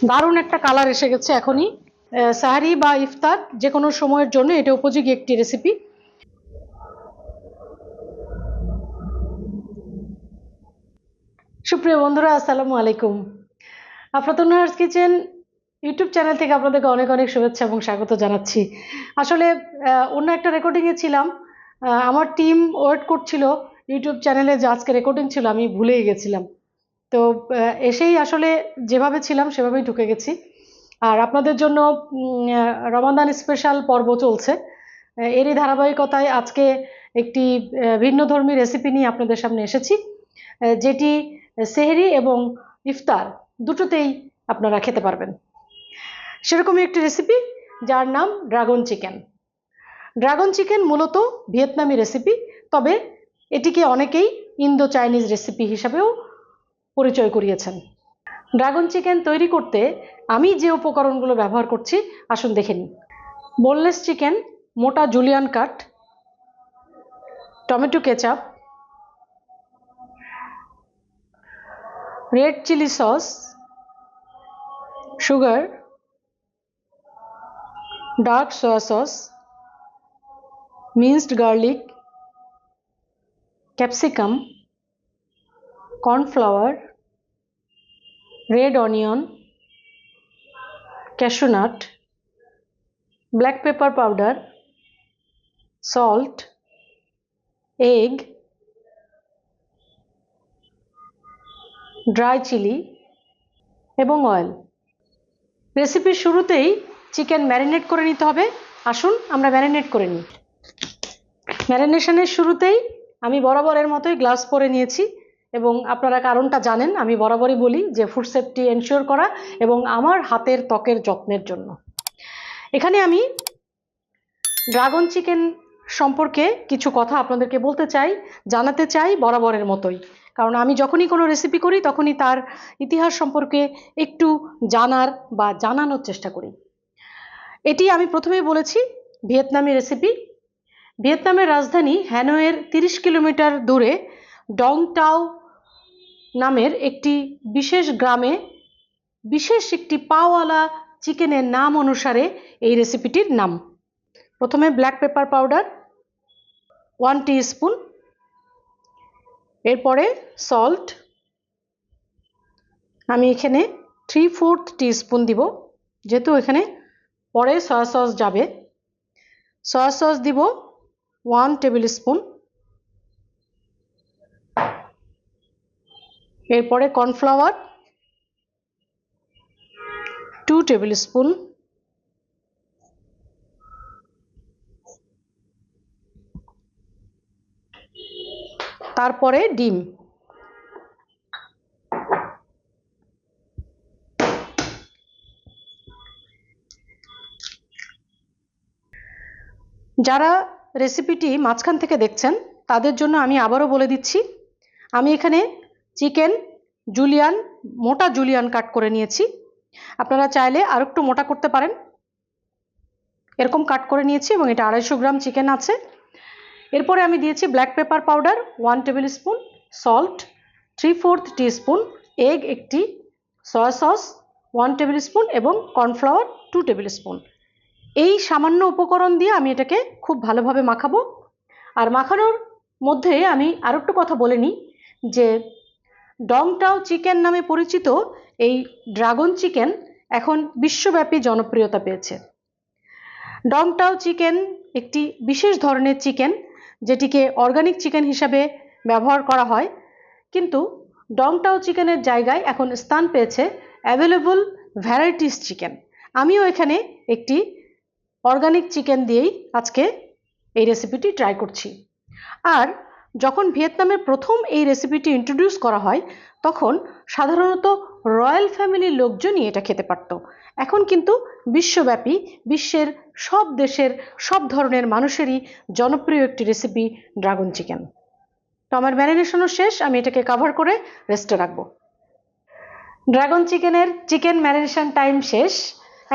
দারুণ একটা কালার এসে গেছে এখনই। সাহারি বা ইফতার যে কোনো সময়ের জন্য এটা উপযোগী একটি রেসিপি। সুপ্রিয় বন্ধুরা, আসসালামু আলাইকুম। আফলাতুন নাহার্স কিচেন ইউটিউব চ্যানেল থেকে আপনাদেরকে অনেক অনেক শুভেচ্ছা এবং স্বাগত জানাচ্ছি। আসলে অন্য একটা রেকর্ডিংয়ে ছিলাম, আমার টিম ওয়েট করছিল ইউটিউব চ্যানেলে যে আজকে রেকর্ডিং ছিল, আমি ভুলেই গেছিলাম। তো এসেই আসলে যেভাবে ছিলাম সেভাবেই ঢুকে গেছি। আর আপনাদের জন্য রমাদান স্পেশাল পর্ব চলছে। এরই ধারাবাহিকতায় আজকে একটি ভিন্নধর্মী রেসিপি নিয়ে আপনাদের সামনে এসেছি, যেটি সেহরি এবং ইফতার দুটোতেই আপনারা খেতে পারবেন। সেরকমই একটি রেসিপি যার নাম ড্রাগন চিকেন। ড্রাগন চিকেন মূলত ভিয়েতনামি রেসিপি, তবে এটিকে অনেকেই ইন্দো চাইনিজ রেসিপি হিসাবেও পরিচয় করিয়েছেন। ড্রাগন চিকেন তৈরি করতে আমি যে উপকরণগুলো ব্যবহার করছি আসুন দেখে নিই। বোনলেস চিকেন, মোটা julienne cut, tomato ketchup, red chilli sauce, sugar, dark soya sauce, minced garlic, capsicum, cornflour, red onion, cashew nut, black pepper powder, salt, egg, dry chilli এবং অয়েল। রেসিপির শুরুতেই চিকেন ম্যারিনেট করে নিতে হবে। আসুন আমরা marinate করে নিই। ম্যারিনেশনের শুরুতেই আমি বরাবরের মতোই গ্লাভস পরে নিয়েছি, এবং আপনারা কারণটা জানেন। আমি বরাবরই বলি যে ফুড সেফটি এনশিওর করা এবং আমার হাতের ত্বকের যত্নের জন্য। এখানে আমি ড্রাগন চিকেন সম্পর্কে কিছু কথা আপনাদেরকে বলতে চাই, জানাতে চাই বরাবরের মতোই, কারণ আমি যখনই কোনো রেসিপি করি তখনই তার ইতিহাস সম্পর্কে একটু জানার বা জানানোর চেষ্টা করি। এটি আমি প্রথমেই বলেছি ভিয়েতনামি রেসিপি। ভিয়েতনামের রাজধানী হ্যানয়ের 30 কিলোমিটার দূরে ডং টাও নামের একটি বিশেষ গ্রামে বিশেষ একটি পাওয়ালা চিকেনের নাম অনুসারে এই রেসিপিটির নাম। প্রথমে ব্ল্যাক পেপার পাউডার 1 টিস্পুন, এরপরে সল্ট আমি এখানে 3/4 টিস্পুন দিব, যেহেতু এখানে পরে সয়া সস যাবে। সয়া সস দিব 1 টেবিল স্পুন, এরপরে কর্নফ্লাওয়ার 2 টেবিল স্পুন, তারপরে ডিম। যারা রেসিপিটি মাঝখান থেকে দেখছেন তাদের জন্য আমি আবারও বলে দিচ্ছি, আমি এখানে চিকেন মোটা জুলিয়ান কাট করে নিয়েছি। আপনারা চাইলে আর একটু মোটা করতে পারেন। এরকম কাট করে নিয়েছি এবং এটা 250 গ্রাম চিকেন আছে। এরপরে আমি দিয়েছি black pepper powder 1 table spoon, salt 3/4 teaspoon, egg একটি, সয়া সস 1 টেবিল স্পুন এবং কর্নফ্লাওয়ার 2 টেবিল স্পুন। এই সামান্য উপকরণ দিয়ে আমি এটাকে খুব ভালোভাবে মাখাবো। আর মাখানোর মধ্যে আমি আর একটু কথা বলে নিই যে ডং টাও চিকেন নামে পরিচিত এই ড্রাগন চিকেন এখন বিশ্বব্যাপী জনপ্রিয়তা পেয়েছে। ডং টাও চিকেন একটি বিশেষ ধরনের চিকেন, যেটিকে অর্গানিক চিকেন হিসাবে ব্যবহার করা হয়, কিন্তু ডং টাও চিকেনের জায়গায় এখন স্থান পেয়েছে অ্যাভেলেবল ভ্যারাইটিস চিকেন। আমিও এখানে একটি অর্গানিক চিকেন দিয়েই আজকে এই রেসিপিটি ট্রাই করছি। আর যখন ভিয়েতনামে প্রথম এই রেসিপিটি ইন্ট্রোডিউস করা হয় তখন সাধারণত রয়্যাল ফ্যামিলির লোকজনই এটা খেতে পারত। এখন কিন্তু বিশ্বব্যাপী, বিশ্বের সব দেশের সব ধরনের মানুষেরই জনপ্রিয় একটি রেসিপি ড্রাগন চিকেন। তো আমার ম্যারিনেশনও শেষ, আমি এটাকে কভার করে রেস্টে রাখবো। ড্রাগন চিকেন ম্যারিনেশন টাইম শেষ।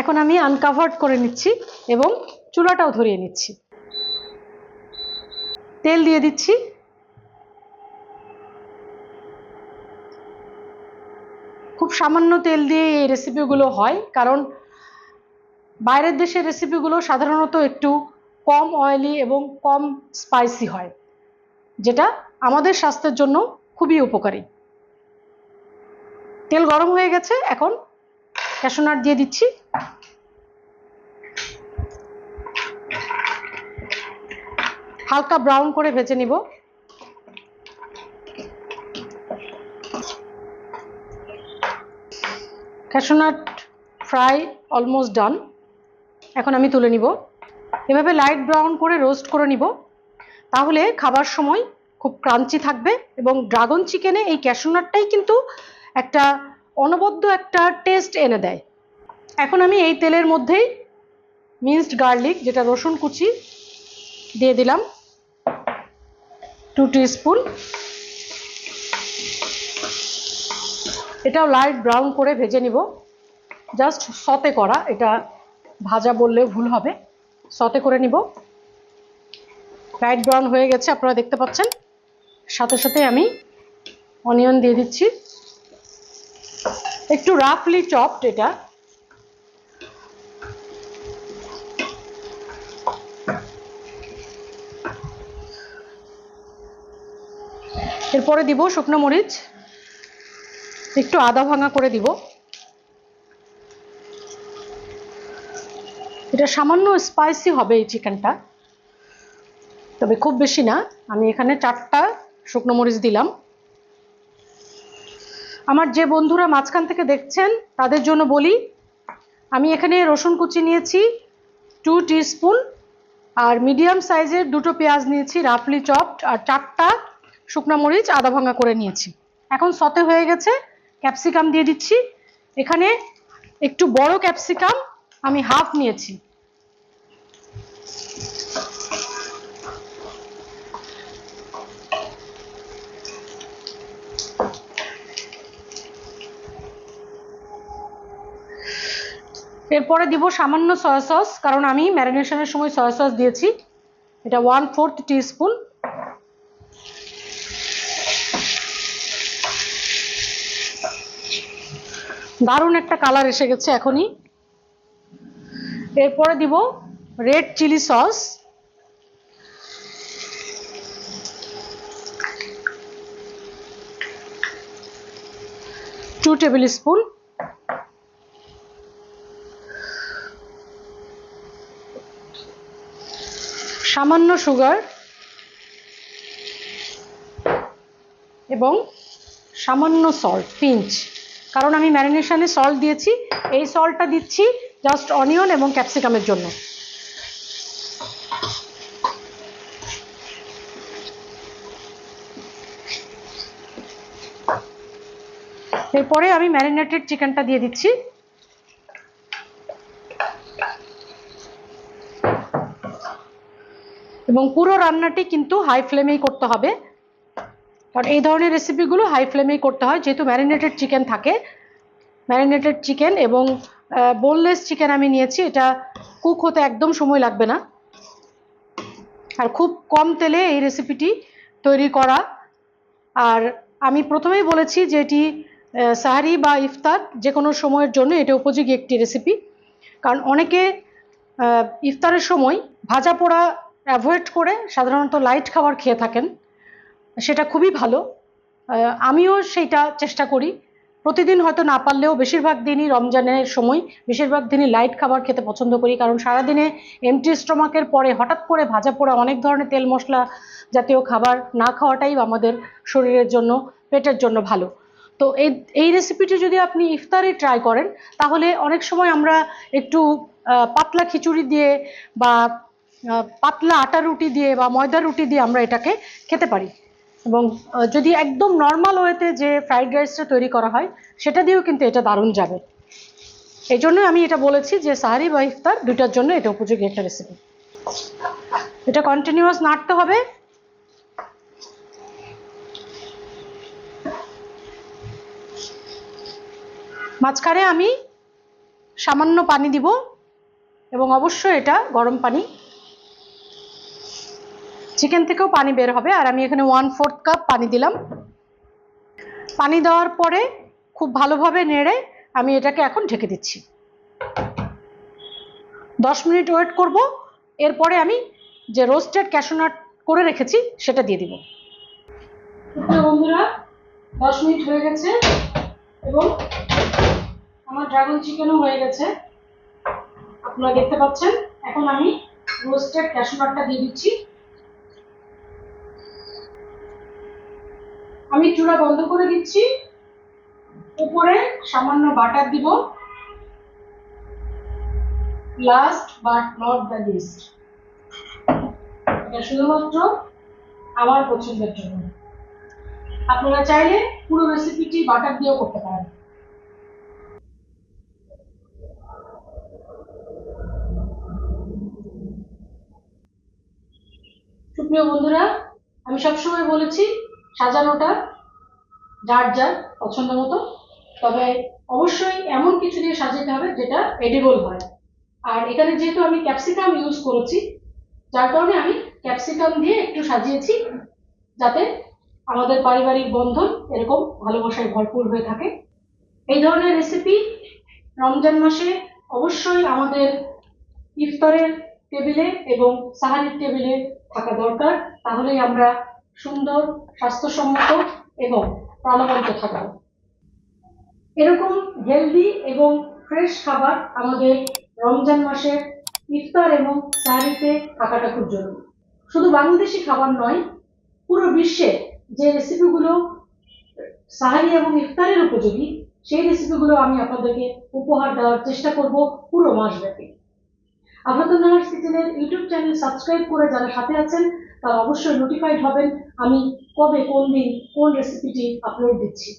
এখন আমি আনকাভার্ড করে নিচ্ছি এবং চুলাটাও ধরিয়ে নিচ্ছি। তেল দিয়ে দিচ্ছি। খুব খুব সামান্য তেল দিয়ে এই রেসিপিগুলো হয়, কারণ বাইরের দেশের রেসিপিগুলো সাধারণত একটু কম অয়েলি এবং কম স্পাইসি হয়, যেটা আমাদের স্বাস্থ্যের জন্য খুবই উপকারী। তেল গরম হয়ে গেছে, এখন ক্যাশু নাট দিয়ে দিচ্ছি। হালকা ব্রাউন করে ভেজে নিব। Cashew nut fry almost done, এখন আমি তুলে নিব। এভাবে লাইট ব্রাউন করে রোস্ট করে নিব, তাহলে খাবার সময় খুব ক্রাঞ্চি থাকবে। এবং ড্রাগন চিকেনে এই ক্যাশু নাটটাই কিন্তু একটা অনবদ্য একটা টেস্ট এনে দেয়। এখন আমি এই তেলের মধ্যেই মিন্সড গার্লিক, যেটা রসুন কুচি, দিয়ে দিলাম 2 টিস্পুন। এটাও লাইট ব্রাউন করে ভেজে নিব, জাস্ট সতে করা, এটা ভাজা বললেও ভুল হবে, সতে করে নিব। লাইট ব্রাউন হয়ে গেছে, আপনারা দেখতে পাচ্ছেন। সাথে সাথে আমি অনিয়ন দিয়ে দিচ্ছি, একটু রাফলি চপড এটা। এরপরে দিব শুকনো মরিচ, একটু আদা ভাঙা করে দিব। এটা সামান্য স্পাইসি হবে এই চিকেনটা, তবে খুব বেশি না। আমি এখানে 4টা শুকনো মরিচ দিলাম। আমার যে বন্ধুরা মাঝখান থেকে দেখছেন তাদের জন্য বলি, আমি এখানে রসুন কুচি নিয়েছি 2 টিস্পুন, আর মিডিয়াম সাইজের 2টো পেঁয়াজ নিয়েছি রাফলি চপড, আর 4টা শুকনো মরিচ আদা ভাঙা করে নিয়েছি। এখন সতে হয়ে গেছে, ক্যাপসিকাম দিয়ে দিচ্ছি। এখানে একটু বড় ক্যাপসিকাম আমি হাফ নিয়েছি। এরপরে দিব সামান্য সয়া সস, কারণ আমি ম্যারিনেশনের সময় সয়া সস দিয়েছি। এটা 1/4 টিস্পুন। দারুণ একটা কালার এসে গেছে এখনই। এরপরে দিব red chilli sauce, two tablespoon. সামান্য সুগার এবং সামান্য সল্ট, পিঞ্চ, কারণ আমি ম্যারিনেশনে সল্ট দিয়েছি। এই সল্টটা দিচ্ছি জাস্ট অনিয়ন এবং ক্যাপসিকামের জন্য। এরপরে আমি ম্যারিনেটেড চিকেনটা দিয়ে দিচ্ছি। এবং পুরো রান্নাটি কিন্তু হাই ফ্লেমেই করতে হবে, কারণ এই ধরনের রেসিপিগুলো হাই ফ্লেমেই করতে হয়, যেহেতু ম্যারিনেটেড চিকেন থাকে। ম্যারিনেটেড চিকেন এবং বোনলেস চিকেন আমি নিয়েছি, এটা কুক হতে একদম সময় লাগবে না। আর খুব কম তেলে এই রেসিপিটি তৈরি করা। আর আমি প্রথমেই বলেছি যে এটি সাহারি বা ইফতার যে কোনো সময়ের জন্য এটা উপযোগী একটি রেসিপি, কারণ অনেকে ইফতারের সময় ভাজা পোড়া অ্যাভয়েড করে সাধারণত লাইট খাবার খেয়ে থাকেন, সেটা খুবই ভালো। আমিও সেইটা চেষ্টা করি, প্রতিদিন হয়তো না পারলেও বেশিরভাগ দিনই রমজানের সময় বেশিরভাগ দিনই লাইট খাবার খেতে পছন্দ করি, কারণ সারাদিনে এমটি স্টমাকের পরে হঠাৎ করে ভাজা পোড়া অনেক ধরনের তেল মশলা জাতীয় খাবার না খাওয়াটাই আমাদের শরীরের জন্য, পেটের জন্য ভালো। তো এই রেসিপিটি যদি আপনি ইফতারে ট্রাই করেন, তাহলে অনেক সময় আমরা একটু পাতলা খিচুড়ি দিয়ে বা পাতলা আটা রুটি দিয়ে বা ময়দা রুটি দিয়ে আমরা এটাকে খেতে পারি। এবং যদি একদম নর্মাল ওয়েতে যে ফ্রাইড রাইসটা তৈরি করা হয় সেটা দিয়েও কিন্তু এটা দারুণ যাবে। এই জন্যই আমি এটা বলেছি যে সাহারি বা ইফতার দুটার জন্য এটা উপযোগী একটা রেসিপি। এটা কন্টিনিউয়াস নাড়তে হবে। মাঝখানে আমি সামান্য পানি দিব, এবং অবশ্যই এটা গরম পানি, চিকেন থেকেও পানি বের হবে। আর আমি এখানে 1/4 কাপ পানি দিলাম। পানি দেওয়ার পরে খুব ভালোভাবে নেড়ে আমি এটাকে এখন ঢেকে দিচ্ছি। 10 মিনিট ওয়েট করব, এরপরে আমি যে রোস্টেড ক্যাশু নাট করে রেখেছি সেটা দিয়ে দিব। বন্ধুরা 10 মিনিট হয়ে গেছে এবং আমার ড্রাগন চিকেনও হয়ে গেছে, আপনারা দেখতে পাচ্ছেন। এখন আমি রোস্টেড ক্যাশু নাটটা দিয়ে দিচ্ছি। আমি চুলা বন্ধ করে দিচ্ছি, উপরে সামান্য বাটার দিব, last but not the least, এটা শুধুমাত্র আমার পছন্দের জন্য। আপনারা চাইলে পুরো রেসিপিটি বাটার দিয়েও করতে পারেন। সুপ্রিয় বন্ধুরা, আমি সবসময় বলেছি সাজানোটা যার যার পছন্দ মতো, তবে অবশ্যই এমন কিছু দিয়ে সাজাতে হবে যেটা এডিবল হয়। আর এখানে যেহেতু আমি ক্যাপসিকাম ইউজ করেছি, যার কারণে আমি ক্যাপসিকাম দিয়ে একটু সাজিয়েছি, যাতে আমাদের পারিবারিক বন্ধন এরকম ভালোবাসায় ভরপুর হয়ে থাকে। এই ধরনের রেসিপি রমজান মাসে অবশ্যই আমাদের ইফতারের টেবিলে এবং সাহারির টেবিলে থাকা দরকার, তাহলেই আমরা সুন্দর, স্বাস্থ্যসম্মত এবং প্রাণবন্ত থাকব। এরকম হেলদি এবং ফ্রেশ খাবার আমাদের রমজান মাসের ইফতার এবং সাহারিতে থাকাটা খুব জরুরি। শুধু বাংলাদেশি খাবার নয়, পুরো বিশ্বে যে রেসিপিগুলো সাহারি এবং ইফতারের উপযোগী, সেই রেসিপিগুলো আমি আপনাদেরকে উপহার দেওয়ার চেষ্টা করব পুরো মাসব্যাপী। আফলাতুন নাহার্স কিচেনের ইউটিউব চ্যানেল সাবস্ক্রাইব করে যারা সাথে আছেন তারা অবশ্যই নোটিফাইড হবেন আমি কবে, কোন দিন, কোন রেসিপিটি আপলোড দিচ্ছি।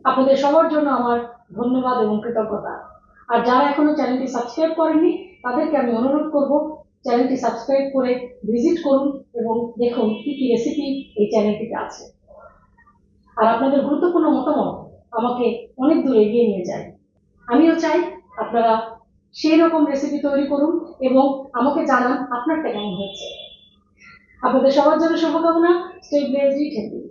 আপনাদের সবার জন্য আমার ধন্যবাদ এবং কৃতজ্ঞতা। আর যারা এখনো চ্যানেলটি সাবস্ক্রাইব করেননি তাদেরকে আমি অনুরোধ করব চ্যানেলটি সাবস্ক্রাইব করে ভিজিট করুন এবং দেখুন কি কি রেসিপি এই চ্যানেলটিতে আছে। আর আপনাদের গুরুত্বপূর্ণ মতামত আমাকে অনেক দূর এগিয়ে নিয়ে যায়। আমিও চাই আপনারা সেই রকম রেসিপি তৈরি করুন এবং আমাকে জানান আপনারটা কেমন হয়েছে। আপনাদের সবার জন্য শুভকামনা। Stay blessed, healthy.